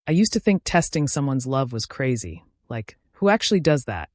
I used to think testing someone's love was crazy. Like, who actually does that?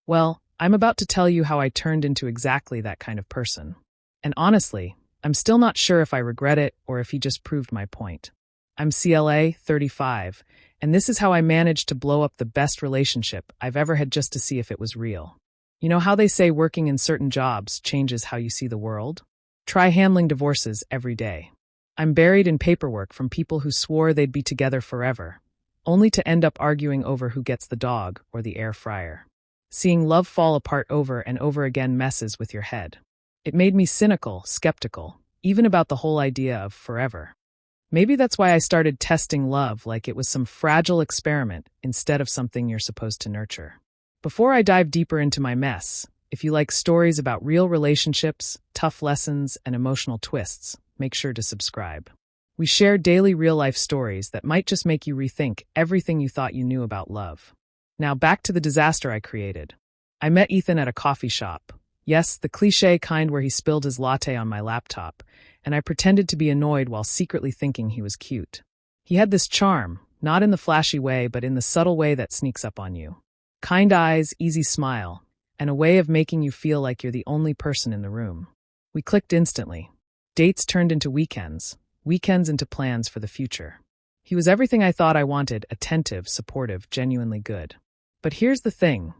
Well, I'm about to tell you how I turned into exactly that kind of person. And honestly, I'm still not sure if I regret it or if he just proved my point. I'm CLA 35, and this is how I managed to blow up the best relationship I've ever had just to see if it was real. You know how they say working in certain jobs changes how you see the world? Try handling divorces every day. I'm buried in paperwork from people who swore they'd be together forever, only to end up arguing over who gets the dog or the air fryer. Seeing love fall apart over and over again messes with your head. It made me cynical, skeptical, even about the whole idea of forever. Maybe that's why I started testing love like it was some fragile experiment instead of something you're supposed to nurture. Before I dive deeper into my mess, if you like stories about real relationships, tough lessons, and emotional twists, make sure to subscribe. We share daily real-life stories that might just make you rethink everything you thought you knew about love. Now back to the disaster I created. I met Ethan at a coffee shop. Yes, the cliché kind where he spilled his latte on my laptop, and I pretended to be annoyed while secretly thinking he was cute. He had this charm, not in the flashy way but in the subtle way that sneaks up on you. Kind eyes, easy smile, and a way of making you feel like you're the only person in the room. We clicked instantly. Dates turned into weekends, weekends into plans for the future. He was everything I thought I wanted: attentive, supportive, genuinely good. But here's the thing.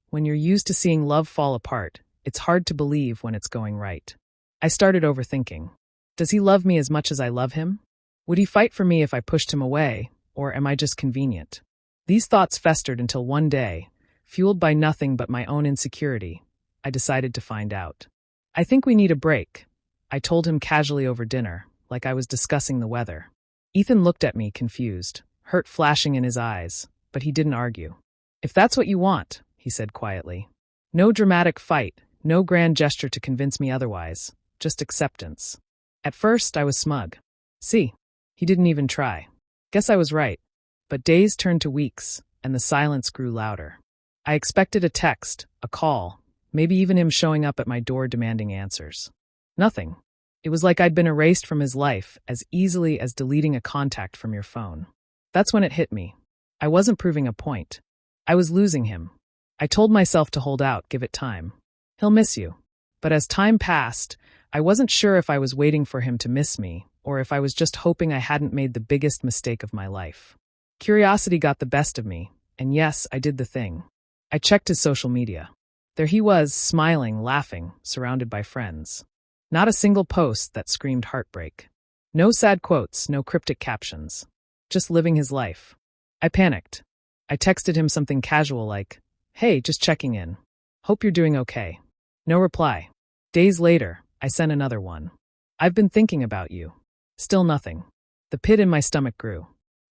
When you're used to seeing love fall apart, it's hard to believe when it's going right. I started overthinking. Does he love me as much as I love him? Would he fight for me if I pushed him away, or am I just convenient? These thoughts festered until one day, fueled by nothing but my own insecurity, I decided to find out. I think we need a break, I told him casually over dinner, like I was discussing the weather. Ethan looked at me confused, hurt flashing in his eyes, but he didn't argue. If that's what you want, he said quietly. No dramatic fight, no grand gesture to convince me otherwise, just acceptance. At first, I was smug. See, he didn't even try. Guess I was right. But days turned to weeks, and the silence grew louder. I expected a text, a call, maybe even him showing up at my door demanding answers. Nothing. It was like I'd been erased from his life as easily as deleting a contact from your phone. That's when it hit me. I wasn't proving a point. I was losing him. I told myself to hold out, give it time. He'll miss you. But as time passed, I wasn't sure if I was waiting for him to miss me, or if I was just hoping I hadn't made the biggest mistake of my life. Curiosity got the best of me, and yes, I did the thing. I checked his social media. There he was, smiling, laughing, surrounded by friends. Not a single post that screamed heartbreak. No sad quotes, no cryptic captions. Just living his life. I panicked. I texted him something casual like, "Hey, just checking in. Hope you're doing okay." No reply. Days later, I sent another one. "I've been thinking about you." Still nothing. The pit in my stomach grew.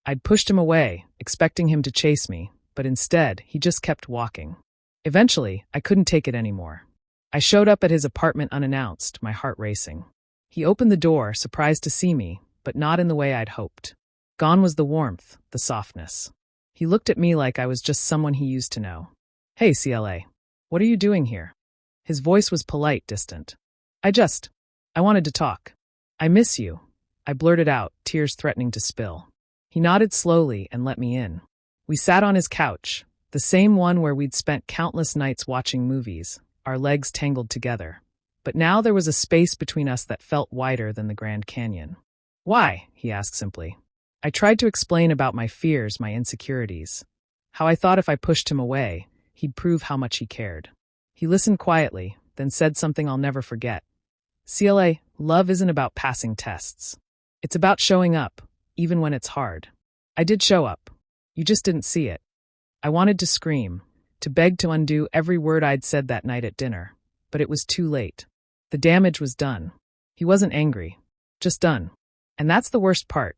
I'd pushed him away, expecting him to chase me, but instead, he just kept walking. Eventually, I couldn't take it anymore. I showed up at his apartment unannounced, my heart racing. He opened the door, surprised to see me, but not in the way I'd hoped. Gone was the warmth, the softness. He looked at me like I was just someone he used to know. "Hey, CLA. What are you doing here?" His voice was polite, distant. I wanted to talk. "I miss you," I blurted out, tears threatening to spill. He nodded slowly and let me in. We sat on his couch, the same one where we'd spent countless nights watching movies, our legs tangled together. But now there was a space between us that felt wider than the Grand Canyon. "Why?" he asked simply. I tried to explain about my fears, my insecurities. How I thought if I pushed him away, he'd prove how much he cared. He listened quietly, then said something I'll never forget. "CLA, love isn't about passing tests. It's about showing up, even when it's hard." I did show up. You just didn't see it. I wanted to scream, to beg to undo every word I'd said that night at dinner, but it was too late. The damage was done. He wasn't angry, just done. And that's the worst part.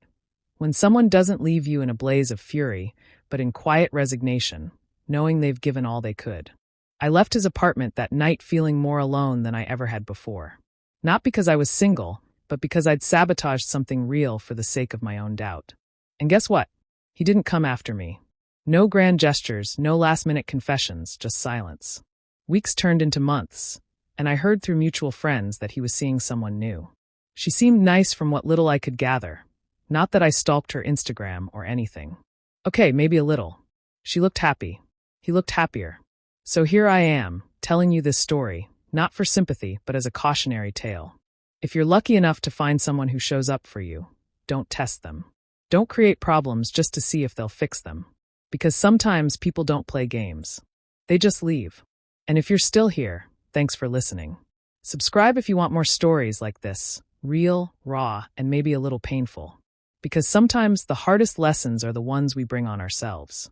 When someone doesn't leave you in a blaze of fury, but in quiet resignation, knowing they've given all they could. I left his apartment that night feeling more alone than I ever had before. Not because I was single, but because I'd sabotaged something real for the sake of my own doubt. And guess what? He didn't come after me. No grand gestures, no last-minute confessions, just silence. Weeks turned into months, and I heard through mutual friends that he was seeing someone new. She seemed nice from what little I could gather. Not that I stalked her Instagram or anything. Okay, maybe a little. She looked happy. He looked happier. So here I am, telling you this story, not for sympathy, but as a cautionary tale. If you're lucky enough to find someone who shows up for you, don't test them. Don't create problems just to see if they'll fix them. Because sometimes people don't play games. They just leave. And if you're still here, thanks for listening. Subscribe if you want more stories like this, real, raw, and maybe a little painful. Because sometimes the hardest lessons are the ones we bring on ourselves.